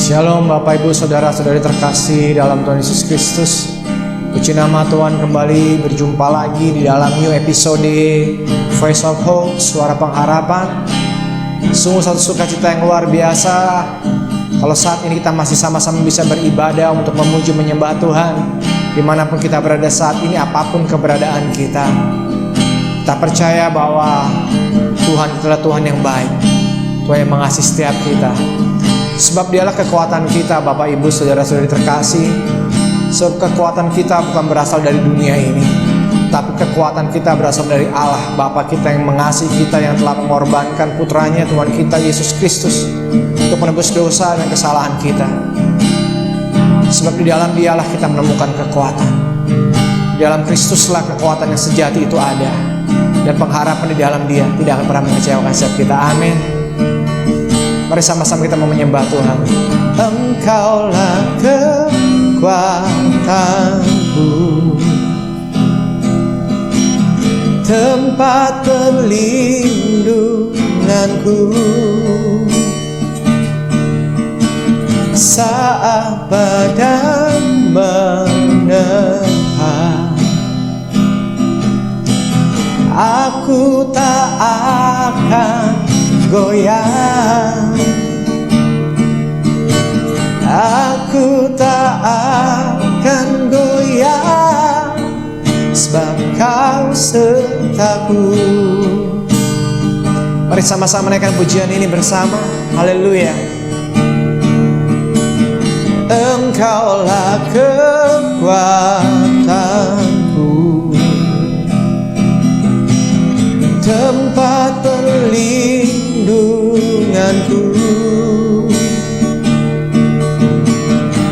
Shalom Bapak Ibu Saudara-saudari terkasih dalam Tuhan Yesus Kristus. Puji nama Tuhan, kembali berjumpa lagi di dalam new episode Voice of Hope, Suara Pengharapan. Sungguh satu sukacita yang luar biasa kalau saat ini kita masih sama-sama bisa beribadah untuk memuji menyembah Tuhan dimanapun kita berada saat ini, apapun keberadaan kita. Kita percaya bahwa Tuhan adalah Tuhan yang baik, Tuhan yang mengasihi setiap kita. Sebab Dialah kekuatan kita, Bapak Ibu Saudara-saudari terkasih. Sebab kekuatan kita bukan berasal dari dunia ini, tapi kekuatan kita berasal dari Allah Bapa kita yang mengasihi kita, yang telah mengorbankan putranya Tuhan kita Yesus Kristus untuk menebus dosa dan kesalahan kita. Sebab di dalam Dialah kita menemukan kekuatan. Di dalam Kristuslah kekuatan yang sejati itu ada, dan pengharapan di dalam Dia tidak akan pernah mengecewakan setiap kita. Amin. Mari sama-sama kita mau menyembah Tuhan. Engkaulah kekuatanku, tempat perlindunganku, saat badai menerpa, aku tak akan goyang, aku tak akan goyang, sebab Kau sertaku. Mari sama-sama naikkan pujian ini bersama. Haleluya. Engkaulah kekuatanku, tempat perlindunganku,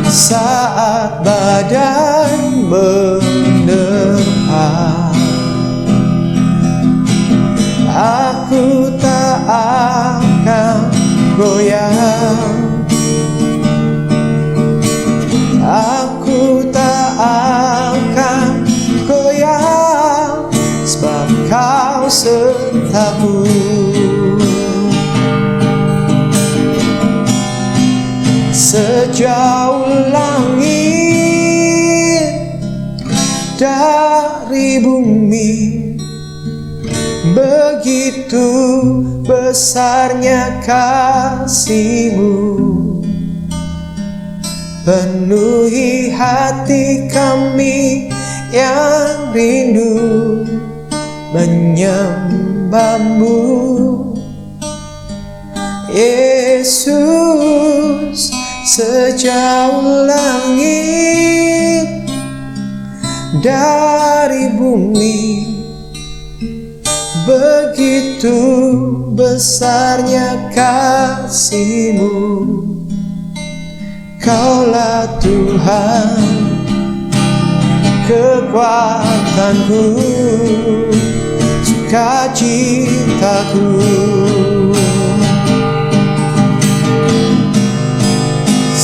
saat badai menerpa, aku tak akan goyang, aku tak akan goyang, sebab Kau sertaku. Sejauh langit dari bumi, begitu besarnya kasih-Mu, penuhi hati kami yang rindu menyembah-Mu. Yesus, sejauh langit dari bumi, begitu besarnya kasih-Mu. Kaulah Tuhan, kekuatanku, sukacitaku.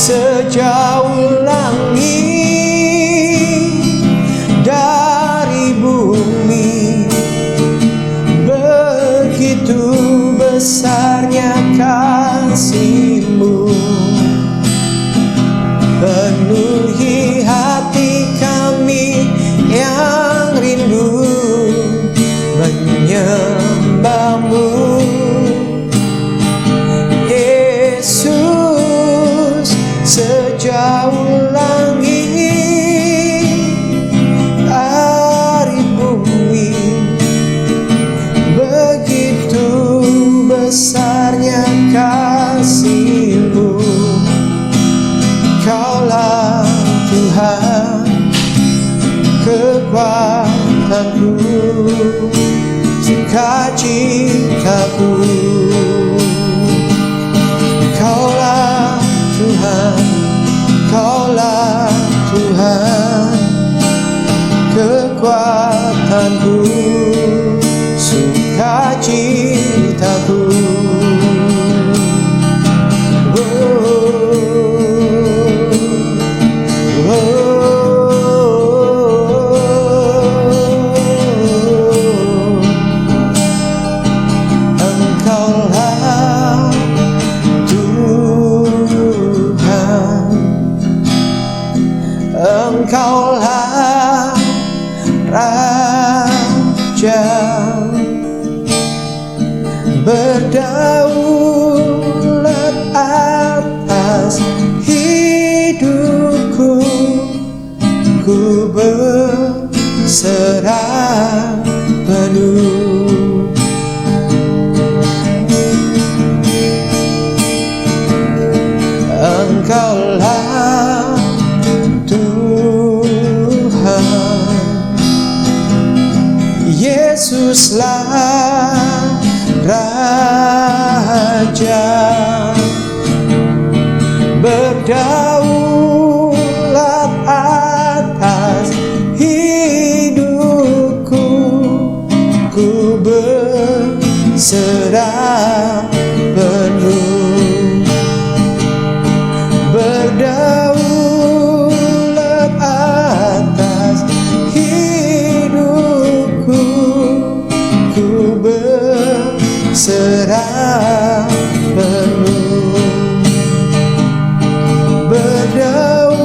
Sejauh langit dari bumi, begitu besarnya kasih-Mu, penuhi hati kami yang rindu menyembah-Mu. Yesus, sejauh langit dari bumi, begitu besarnya kasih-Mu. Kaulah Tuhan, kekuatanku, sukacitaku. Kaulah Tuhan, Kaulah Tuhan, kekuatanku, sukacitaku. raja, berdaulat atas hidupku. Ku berserah penuh, berdaulat atas hidupku. Ku berserah penuh, berdaulat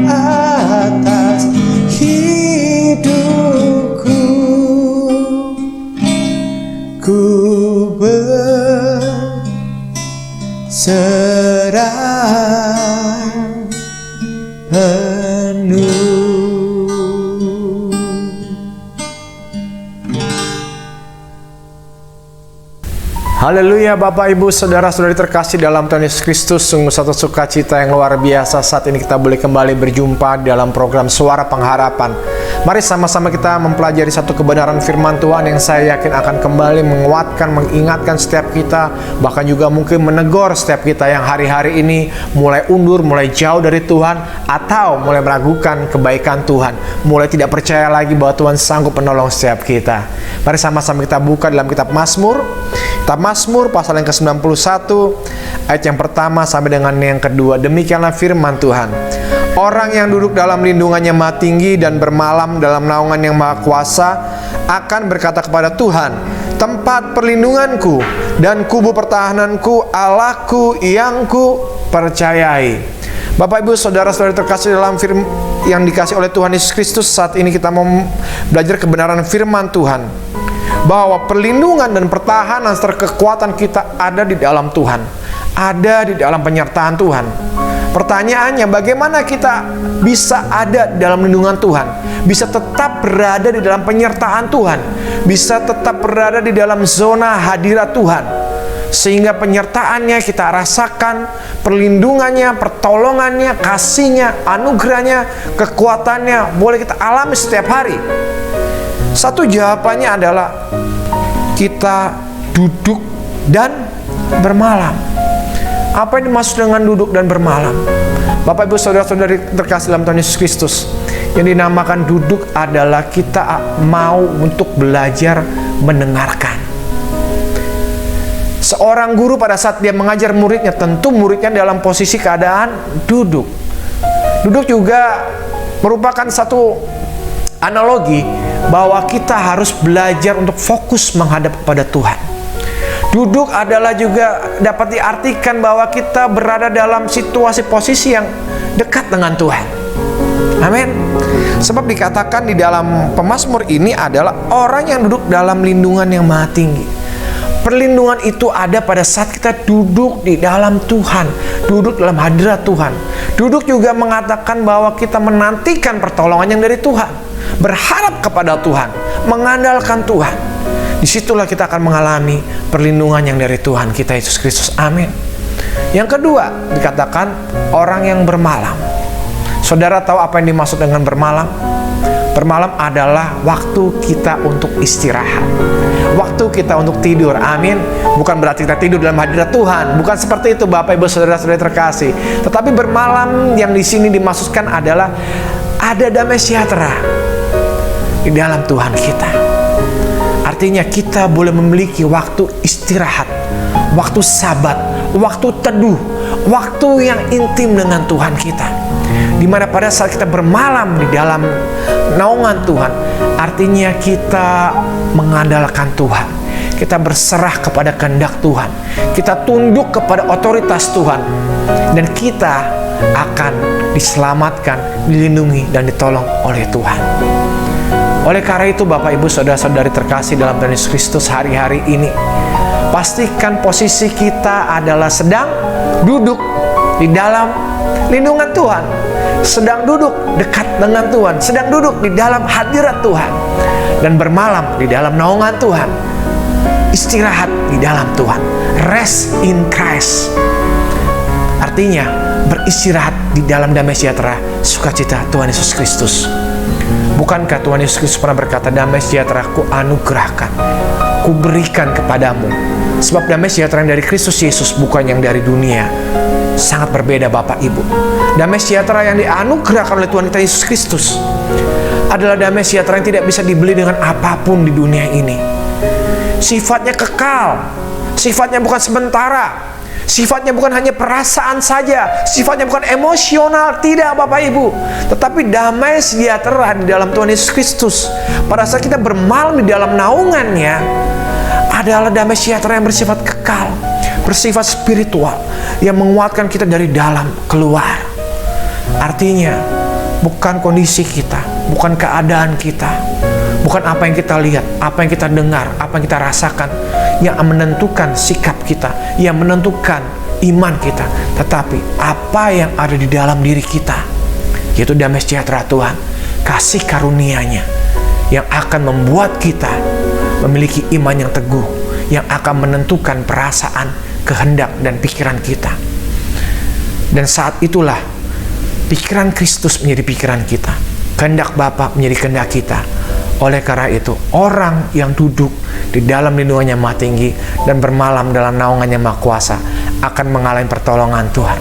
atas hidupku. Ku berserah penuh. Haleluya, Bapak Ibu Saudara-saudari terkasih dalam Tuhan Yesus Kristus. Sungguh satu sukacita yang luar biasa saat ini kita boleh kembali berjumpa dalam program Suara Pengharapan. Mari sama-sama kita mempelajari satu kebenaran firman Tuhan yang saya yakin akan kembali menguatkan, mengingatkan setiap kita, bahkan juga mungkin menegur setiap kita yang hari-hari ini mulai undur, mulai jauh dari Tuhan, atau mulai meragukan kebaikan Tuhan, mulai tidak percaya lagi bahwa Tuhan sanggup menolong setiap kita. Mari sama-sama kita buka dalam kitab Mazmur. Kitab Mazmur pasal yang ke-91 ayat yang pertama sampai dengan yang kedua. Demikianlah firman Tuhan. Orang yang duduk dalam lindungannya Maha Tinggi dan bermalam dalam naungan yang Maha Kuasa akan berkata kepada Tuhan, tempat perlindunganku dan kubu pertahananku, Allahku yang ku percayai. Bapak Ibu Saudara-saudari terkasih dalam firman yang dikasih oleh Tuhan Yesus Kristus, saat ini kita mau belajar kebenaran firman Tuhan, bahwa perlindungan dan pertahanan serta kekuatan kita ada di dalam Tuhan, ada di dalam penyertaan Tuhan. Pertanyaannya, bagaimana kita bisa ada dalam lindungan Tuhan, bisa tetap berada di dalam penyertaan Tuhan, bisa tetap berada di dalam zona hadirat Tuhan, sehingga penyertaannya kita rasakan, perlindungannya, pertolongannya, kasihnya, anugerahnya, kekuatannya boleh kita alami setiap hari. Satu jawabannya adalah kita duduk dan bermalam. Apa yang dimaksud dengan duduk dan bermalam? Bapak Ibu Saudara-saudari terkasih dalam Tuhan Yesus Kristus, yang dinamakan duduk adalah kita mau untuk belajar mendengarkan. Seorang guru pada saat dia mengajar muridnya, tentu muridnya dalam posisi keadaan duduk. Duduk juga merupakan satu analogi bahwa kita harus belajar untuk fokus menghadap kepada Tuhan. Duduk adalah juga dapat diartikan bahwa kita berada dalam situasi posisi yang dekat dengan Tuhan. Amin. Sebab dikatakan di dalam pemazmur ini adalah orang yang duduk dalam lindungan yang Maha Tinggi. Perlindungan itu ada pada saat kita duduk di dalam Tuhan, duduk dalam hadirat Tuhan. Duduk juga mengatakan bahwa kita menantikan pertolongan yang dari Tuhan, berharap kepada Tuhan, mengandalkan Tuhan. Disitulah kita akan mengalami perlindungan yang dari Tuhan kita Yesus Kristus. Amin. Yang kedua, dikatakan orang yang bermalam. Saudara tahu apa yang dimaksud dengan bermalam? Bermalam adalah waktu kita untuk istirahat, waktu kita untuk tidur. Amin. Bukan berarti kita tidur dalam hadirat Tuhan, bukan seperti itu Bapak Ibu Saudara-saudari terkasih. Tetapi bermalam yang di sini dimaksudkan adalah ada damai sejahtera di dalam Tuhan kita. Artinya kita boleh memiliki waktu istirahat, waktu sabat, waktu teduh, waktu yang intim dengan Tuhan kita. Dimana pada saat kita bermalam di dalam naungan Tuhan, artinya kita mengandalkan Tuhan, kita berserah kepada kehendak Tuhan, kita tunduk kepada otoritas Tuhan, dan kita akan diselamatkan, dilindungi, dan ditolong oleh Tuhan. Oleh karena itu Bapak Ibu Saudara-saudari terkasih dalam Tuhan Yesus Kristus, hari-hari ini pastikan posisi kita adalah sedang duduk di dalam lindungan Tuhan, sedang duduk dekat dengan Tuhan, sedang duduk di dalam hadirat Tuhan, dan bermalam di dalam naungan Tuhan, istirahat di dalam Tuhan, rest in Christ. Artinya beristirahat di dalam damai sejahtera sukacita Tuhan Yesus Kristus. Bukankah Tuhan Yesus Kristus pernah berkata, damai sejahtera ku anugerahkan, ku berikan kepadamu, Sebab damai sejahtera yang dari Kristus Yesus, bukan yang dari dunia. Sangat berbeda Bapak Ibu. Damai sejahtera yang dianugerahkan oleh Tuhan kita Yesus Kristus adalah damai sejahtera yang tidak bisa dibeli dengan apapun di dunia ini. Sifatnya kekal, sifatnya bukan sementara, sifatnya bukan hanya perasaan saja, sifatnya bukan emosional, tidak Bapak Ibu, tetapi damai sejahtera di dalam Tuhan Yesus Kristus pada saat kita bermalam di dalam naungannya adalah damai sejahtera yang bersifat kekal, bersifat spiritual, yang menguatkan kita dari dalam keluar. Artinya bukan kondisi kita, bukan keadaan kita, bukan apa yang kita lihat, apa yang kita dengar, apa yang kita rasakan yang menentukan sikap kita, yang menentukan iman kita, tetapi apa yang ada di dalam diri kita, yaitu damai sejahtera Tuhan, kasih karunia-Nya yang akan membuat kita memiliki iman yang teguh, yang akan menentukan perasaan, kehendak, dan pikiran kita. Dan saat itulah pikiran Kristus menjadi pikiran kita, kehendak Bapa menjadi kehendak kita. Oleh karena itu, orang yang duduk di dalam lindungannya Maha Tinggi dan bermalam dalam naungannya Maha Kuasa akan mengalami pertolongan Tuhan.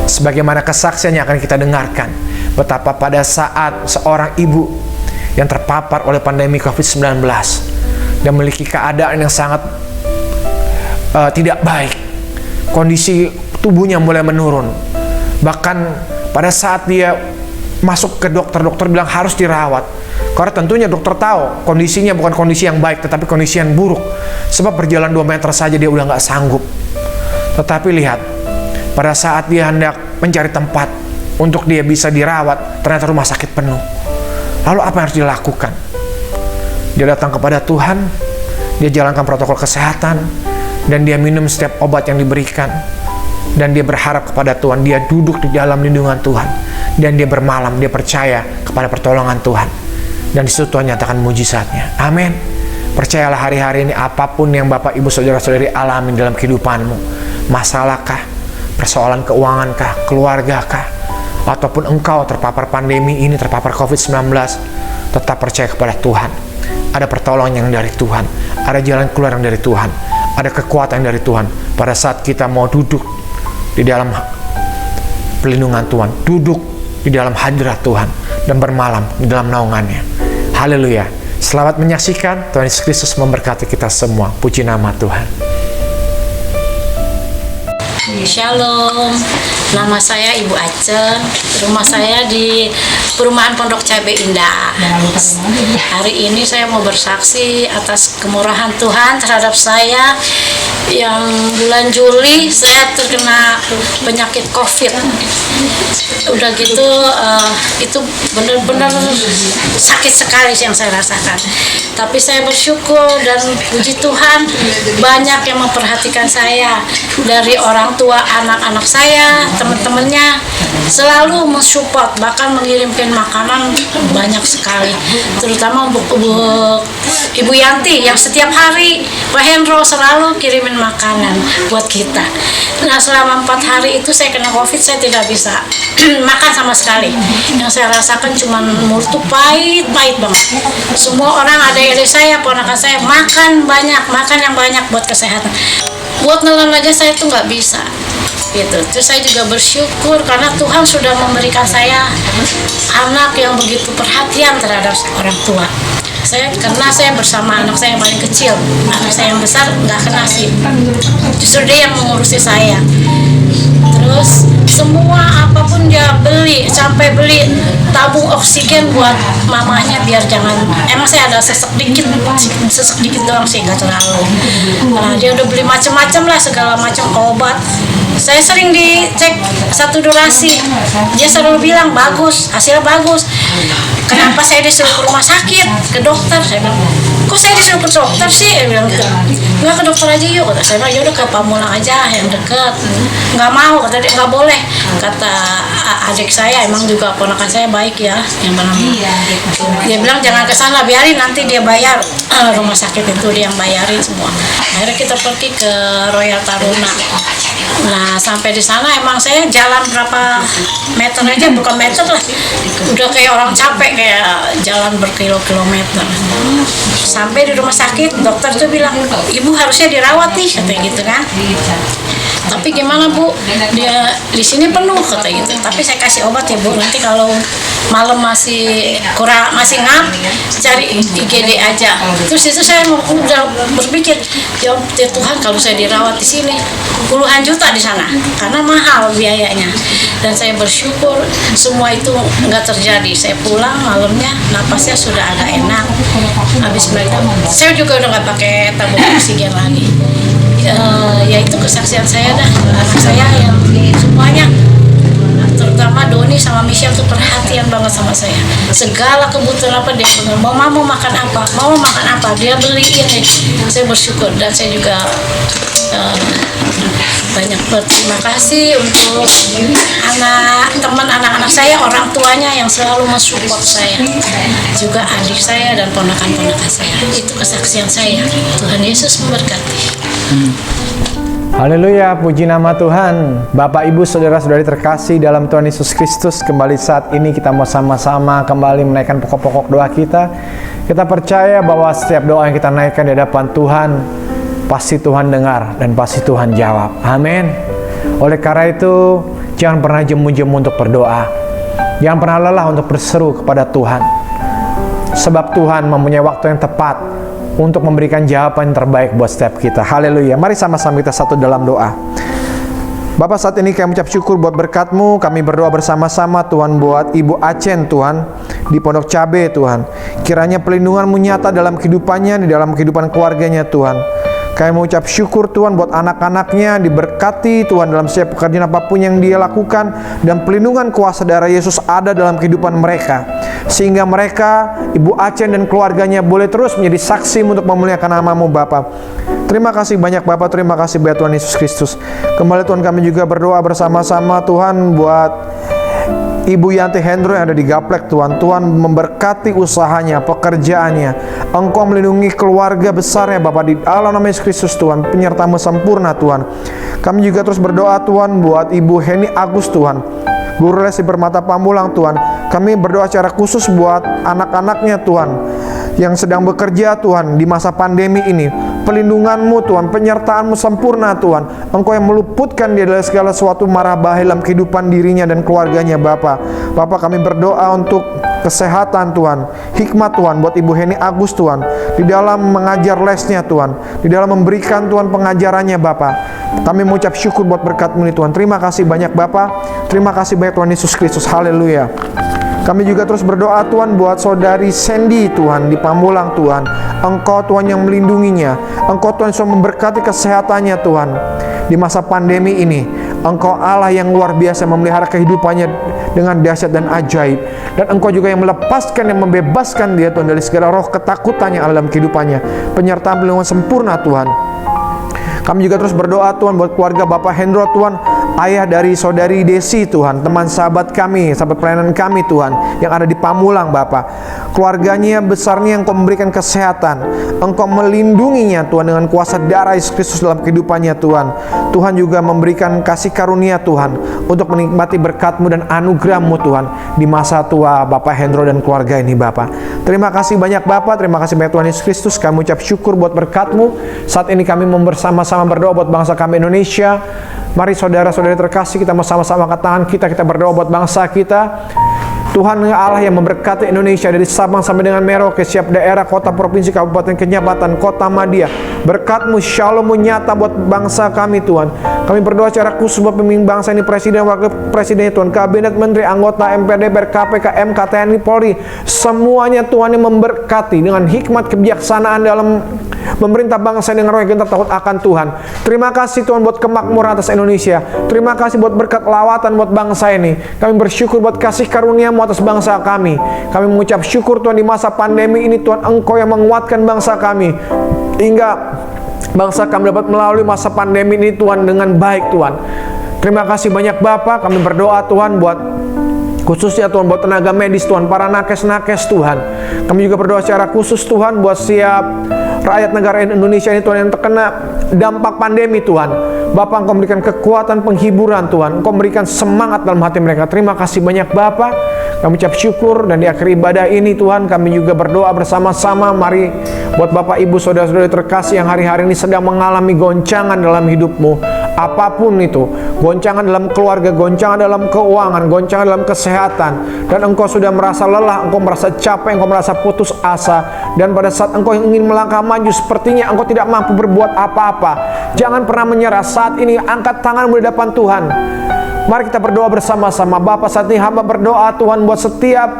Sebagaimana kesaksian yang akan kita dengarkan, betapa pada saat seorang ibu yang terpapar oleh pandemi COVID-19 dan memiliki keadaan yang sangat tidak baik, kondisi tubuhnya mulai menurun. Bahkan pada saat dia masuk ke dokter bilang harus dirawat, karena tentunya dokter tahu kondisinya bukan kondisi yang baik, tetapi kondisi yang buruk. Sebab berjalan 2 meter saja dia udah gak sanggup. Tetapi lihat, pada saat dia hendak mencari tempat untuk dia bisa dirawat, ternyata rumah sakit penuh. Lalu apa yang harus dilakukan? Dia datang kepada Tuhan, dia jalankan protokol kesehatan, dan dia minum setiap obat yang diberikan, dan dia berharap kepada Tuhan. Dia duduk di dalam lindungan Tuhan, dan dia bermalam, dia percaya kepada pertolongan Tuhan, dan di situ Tuhan nyatakan mujizatnya. Amin. Percayalah hari-hari ini, apapun yang Bapak Ibu Saudara-saudari alami dalam kehidupanmu, masalahkah, persoalan keuangankah, keluargakah, ataupun engkau terpapar pandemi ini, terpapar COVID-19, tetap percaya kepada Tuhan. Ada pertolongan yang dari Tuhan, ada jalan keluar yang dari Tuhan, ada kekuatan yang dari Tuhan. Pada saat kita mau duduk di dalam perlindungan Tuhan, duduk di dalam hadirat Tuhan, dan bermalam di dalam naungannya. Haleluya. Selamat menyaksikan. Tuhan Yesus Kristus memberkati kita semua. Puji nama Tuhan. Shalom, nama saya Ibu Aceh. Rumah saya di Perumahan Pondok Cabe Indah. Hari ini saya mau bersaksi atas kemurahan Tuhan terhadap saya. Yang bulan Juli saya terkena penyakit COVID. Udah gitu itu benar-benar sakit sekali yang saya rasakan. Tapi saya bersyukur dan puji Tuhan, banyak yang memperhatikan saya, dari orang tua, anak-anak saya, teman-temannya selalu mensupport, bahkan mengirimkan makanan banyak sekali, terutama untuk Ibu Yanti yang setiap hari Pak Hendro selalu kirimin makanan buat kita. Nah, selama 4 hari itu saya kena COVID, saya tidak bisa makan sama sekali. Yang saya rasakan cuma mulut tuh pahit banget. Semua orang, ada adik saya, ponakan saya, makan yang banyak buat kesehatan. Buat nelen aja saya tuh nggak bisa. Gitu. Terus saya juga bersyukur karena Tuhan sudah memberikan saya anak yang begitu perhatian terhadap orang tua. Karena saya bersama anak saya yang paling kecil, anak saya yang besar nggak kena sih, justru dia yang mengurusi saya. Terus semua apapun dia beli, sampai beli tabung oksigen buat mamanya biar jangan, emang saya ada sesek dikit doang sih, nggak terlalu. Nah, dia udah beli macam-macam lah, segala macam obat. Saya sering dicek satu durasi, dia selalu bilang bagus, hasilnya bagus. Kenapa saya disuruh ke rumah sakit, ke dokter? Saya bilang, kok saya disuruh ke dokter sih? Dia bilang gitu. Nggak, ke dokter aja yuk. Kata saya bilang, yaudah ke Pamulang aja yang deket. Nggak mau, kata dia, nggak boleh. Kata adik saya, emang juga ponakan saya baik ya, yang bernama. Dia bilang jangan ke sana, biarin nanti dia bayar. Rumah sakit itu dia yang bayarin semua. Akhirnya kita pergi ke Royal Taruna. Nah sampai di sana emang saya jalan berapa meter aja, bukan meter lah, udah kayak orang capek, kayak jalan berkilo-kilometer. Sampai di rumah sakit dokter tuh bilang, ibu harusnya dirawat nih, katanya gitu kan. Tapi gimana Bu, dia di sini penuh, kata gitu. Tapi saya kasih obat ya Bu, nanti kalau malam masih kurang, masih ngap, cari IGD aja. Terus itu saya udah berpikir, ya Tuhan, kalau saya dirawat di sini puluhan juta di sana, karena mahal biayanya. Dan saya bersyukur semua itu nggak terjadi. Saya pulang malamnya napasnya sudah agak enak. Habis mereka, saya juga udah nggak pakai tabung oksigen lagi. Ya itu kesaksian saya dah, anak saya yang semuanya, terutama Doni sama Michelle tuh perhatian banget sama saya. Segala kebutuhan apa dia bener, mau makan apa dia beliin nih. Saya bersyukur dan saya juga banyak berterima kasih untuk anak-anak saya, orang tuanya yang selalu mensupport saya, juga adik saya dan ponakan-ponakan saya. Itu kesaksian saya. Tuhan Yesus memberkati. Haleluya, puji nama Tuhan. Bapak, Ibu, saudara-saudari terkasih dalam Tuhan Yesus Kristus, kembali saat ini kita mau sama-sama kembali menaikkan pokok-pokok doa kita. Kita percaya bahwa setiap doa yang kita naikkan di hadapan Tuhan, pasti Tuhan dengar dan pasti Tuhan jawab. Amin. Oleh karena itu, jangan pernah jemu-jemu untuk berdoa. Jangan pernah lelah untuk berseru kepada Tuhan. Sebab Tuhan mempunyai waktu yang tepat untuk memberikan jawaban yang terbaik buat setiap kita. Haleluya. Mari sama-sama kita satu dalam doa. Bapa, saat ini kami ucap syukur buat berkat-Mu. Kami berdoa bersama-sama Tuhan buat Ibu Acen Tuhan di Pondok Cabe Tuhan. Kiranya pelindungan-Mu nyata dalam kehidupannya, di dalam kehidupan keluarganya Tuhan. Kami mengucap syukur Tuhan buat anak-anaknya, diberkati Tuhan dalam setiap pekerjaan apapun yang dia lakukan, dan pelindungan kuasa darah Yesus ada dalam kehidupan mereka, sehingga mereka, Ibu Acen dan keluarganya boleh terus menjadi saksi untuk memuliakan nama-Mu Bapa. Terima kasih banyak Bapak, terima kasih banyak Tuhan Yesus Kristus. Kembali Tuhan, kami juga berdoa bersama-sama Tuhan buat Ibu Yanti Hendro yang ada di Gaplek Tuhan. Tuhan memberkati usahanya, pekerjaannya. Engkau melindungi keluarga besarnya Bapak, di dalam nama Yesus Kristus Tuhan. Penyertaan-Mu sempurna Tuhan. Kami juga terus berdoa Tuhan buat Ibu Heni Agus Tuhan, guru les di Permata Pamulang Tuhan. Kami berdoa secara khusus buat anak-anaknya Tuhan yang sedang bekerja Tuhan di masa pandemi ini. Pelindungan-Mu Tuhan, penyertaan-Mu sempurna Tuhan. Engkau yang meluputkan dia dari segala sesuatu marah bahaya dalam kehidupan dirinya dan keluarganya Bapa. Bapa, kami berdoa untuk kesehatan Tuhan, hikmat Tuhan buat Ibu Heni Agus Tuhan, di dalam mengajar lesnya Tuhan, di dalam memberikan Tuhan pengajarannya Bapa. Kami mengucap syukur buat berkat-Mu ini Tuhan. Terima kasih banyak Bapa. Terima kasih banyak Tuhan Yesus Kristus. Haleluya. Kami juga terus berdoa Tuhan buat saudari Sandy Tuhan di Pamulang Tuhan. Engkau Tuhan yang melindunginya. Engkau Tuhan yang memberkati kesehatannya Tuhan di masa pandemi ini. Engkau Allah yang luar biasa memelihara kehidupannya dengan dahsyat dan ajaib. Dan Engkau juga yang melepaskan dan membebaskan dia Tuhan dari segala roh ketakutan yang ada dalam kehidupannya. Penyertaan pelindungan sempurna Tuhan. Kami juga terus berdoa Tuhan buat keluarga Bapak Hendro Tuhan, ayah dari saudari Desi Tuhan, teman sahabat kami, sahabat pelayanan kami Tuhan, yang ada di Pamulang Bapak. Keluarganya besarnya Engkau memberikan kesehatan, Engkau melindunginya Tuhan dengan kuasa darah Yesus Kristus dalam kehidupannya Tuhan. Tuhan juga memberikan kasih karunia Tuhan untuk menikmati berkat-Mu dan anugerah-Mu Tuhan di masa tua Bapak Hendro dan keluarga ini Bapak. Terima kasih banyak Bapak, terima kasih banyak Tuhan Yesus Kristus. Kami ucap syukur buat berkat-Mu. Saat ini kami bersama-sama berdoa buat bangsa kami Indonesia. Mari saudara-saudari terkasih, kita sama-sama angkat tangan kita berdoa buat bangsa kita. Tuhan Allah yang memberkati Indonesia dari Sabang sampai dengan Merauke, setiap daerah, kota, provinsi, kabupaten, kecamatan, kota Madia. Berkat-Mu, Shalom-Mu nyata buat bangsa kami Tuhan. Kami berdoa secara khusus buat pemimpin bangsa ini, presiden, wakil presiden Tuhan, kabinet, menteri, anggota MPR, DPR, KPK, MK, TNI, Polri. Semuanya Tuhan yang memberkati dengan hikmat kebijaksanaan dalam memerintah bangsa dengan roh yang gentar takut akan Tuhan. Terima kasih Tuhan buat kemakmuran atas Indonesia. Terima kasih buat berkat lawatan buat bangsa ini. Kami bersyukur buat kasih karunia-Mu atas bangsa kami. Kami mengucap syukur Tuhan di masa pandemi ini Tuhan, Engkau yang menguatkan bangsa kami hingga bangsa kami dapat melalui masa pandemi ini Tuhan dengan baik Tuhan. Terima kasih banyak Bapak. Kami berdoa Tuhan buat khususnya Tuhan buat tenaga medis Tuhan, para nakes-nakes Tuhan. Kami juga berdoa secara khusus Tuhan buat siap rakyat negara Indonesia ini Tuhan yang terkena dampak pandemi Tuhan. Bapa, Engkau memberikan kekuatan, penghiburan Tuhan. Engkau memberikan semangat dalam hati mereka. Terima kasih banyak Bapa. Kami ucap syukur, dan di akhir ibadah ini Tuhan, kami juga berdoa bersama-sama. Mari buat Bapak Ibu saudara-saudari terkasih yang hari-hari ini sedang mengalami goncangan dalam hidupmu, apapun itu, goncangan dalam keluarga, goncangan dalam keuangan, goncangan dalam kesehatan, dan engkau sudah merasa lelah, engkau merasa capek, engkau merasa putus asa, dan pada saat engkau ingin melangkah maju sepertinya engkau tidak mampu berbuat apa-apa. Jangan pernah menyerah. Saat ini angkat tanganmu di depan Tuhan. Mari kita berdoa bersama-sama. Bapa, saat ini hamba berdoa Tuhan buat setiap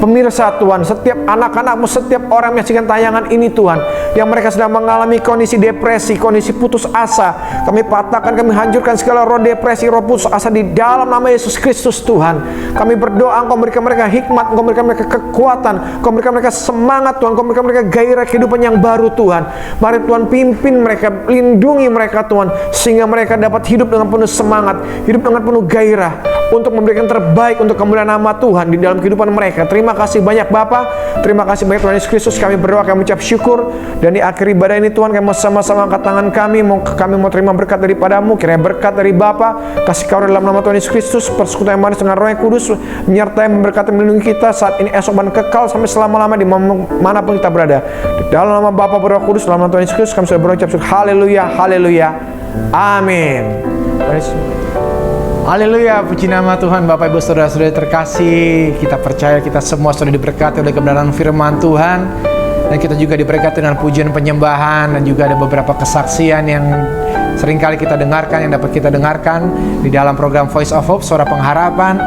pemirsa Tuhan, setiap anak-anakmu, setiap orang yang menyaksikan tayangan ini Tuhan, yang mereka sedang mengalami kondisi depresi, kondisi putus asa. Kami patahkan, kami hancurkan segala roh depresi, roh putus asa di dalam nama Yesus Kristus Tuhan. Kami berdoa Engkau memberikan mereka hikmat, Engkau memberikan mereka kekuatan, Engkau memberikan mereka semangat Tuhan, Engkau memberikan mereka gairah kehidupan yang baru Tuhan. Mari Tuhan pimpin mereka, lindungi mereka Tuhan, sehingga mereka dapat hidup dengan penuh semangat, hidup dengan penuh gairah, untuk memberikan terbaik untuk kemuliaan nama Tuhan di dalam kehidupan mereka. Terima kasih banyak Bapa, terima kasih banyak Tuhan Yesus Kristus. Kami berdoa, kami ucap syukur, dan di akhir ibadah ini Tuhan, kami mau sama-sama angkat tangan kami mau terima berkat daripadamu. Kiranya berkat dari Bapa, kasih karunia dalam nama Tuhan Yesus Kristus, persekutuan yang manis dengan Roh yang Kudus menyertai, memberkati, melindungi kita saat ini, esok, dan kekal sampai selama-lama di manapun kita berada. Di dalam nama Bapa, Roh Kudus, dalam nama Tuhan Yesus Kristus kami sudah berucap syukur. Haleluya, haleluya, amin. Haleluya, puji nama Tuhan. Bapak Ibu saudara-saudari terkasih, kita percaya kita semua sudah diberkati oleh kebenaran firman Tuhan, dan kita juga diberkati dengan pujian penyembahan, dan juga ada beberapa kesaksian yang seringkali kita dengarkan, yang dapat kita dengarkan di dalam program Voice of Hope, Suara Pengharapan.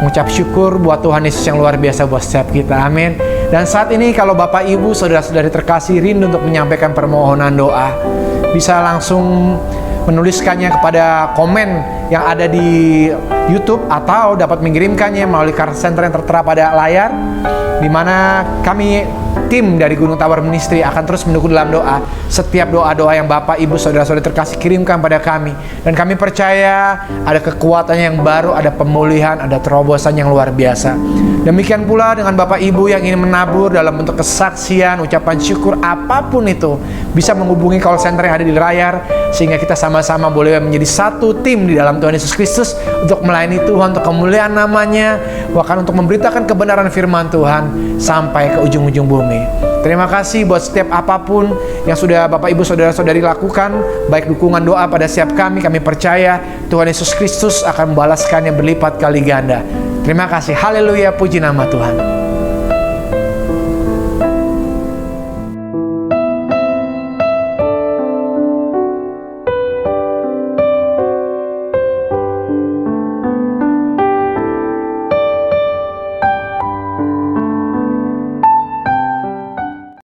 Mengucap syukur buat Tuhan Yesus yang luar biasa buat setiap kita, amin. Dan saat ini kalau Bapak Ibu saudara-saudari terkasih rindu untuk menyampaikan permohonan doa, bisa langsung menuliskannya kepada komen yang ada di YouTube, atau dapat mengirimkannya melalui card center yang tertera pada layar, di mana kami tim dari Gunung Tawar Ministry akan terus mendukung dalam doa. Setiap doa-doa yang Bapak Ibu saudara-saudari terkasih kirimkan pada kami, dan kami percaya ada kekuatan yang baru, ada pemulihan, ada terobosan yang luar biasa. Demikian pula dengan Bapak Ibu yang ingin menabur dalam bentuk kesaksian, ucapan syukur, apapun itu, bisa menghubungi call center yang ada di layar, sehingga kita sama-sama boleh menjadi satu tim di dalam Tuhan Yesus Kristus untuk melayani Tuhan, untuk kemuliaan namanya, bahkan untuk memberitakan kebenaran firman Tuhan sampai ke ujung-ujung bumi. Terima kasih buat setiap apapun yang sudah Bapak Ibu saudara-saudari lakukan, baik dukungan doa pada setiap kami percaya Tuhan Yesus Kristus akan membalaskannya berlipat kali ganda. Terima kasih, haleluya, puji nama Tuhan.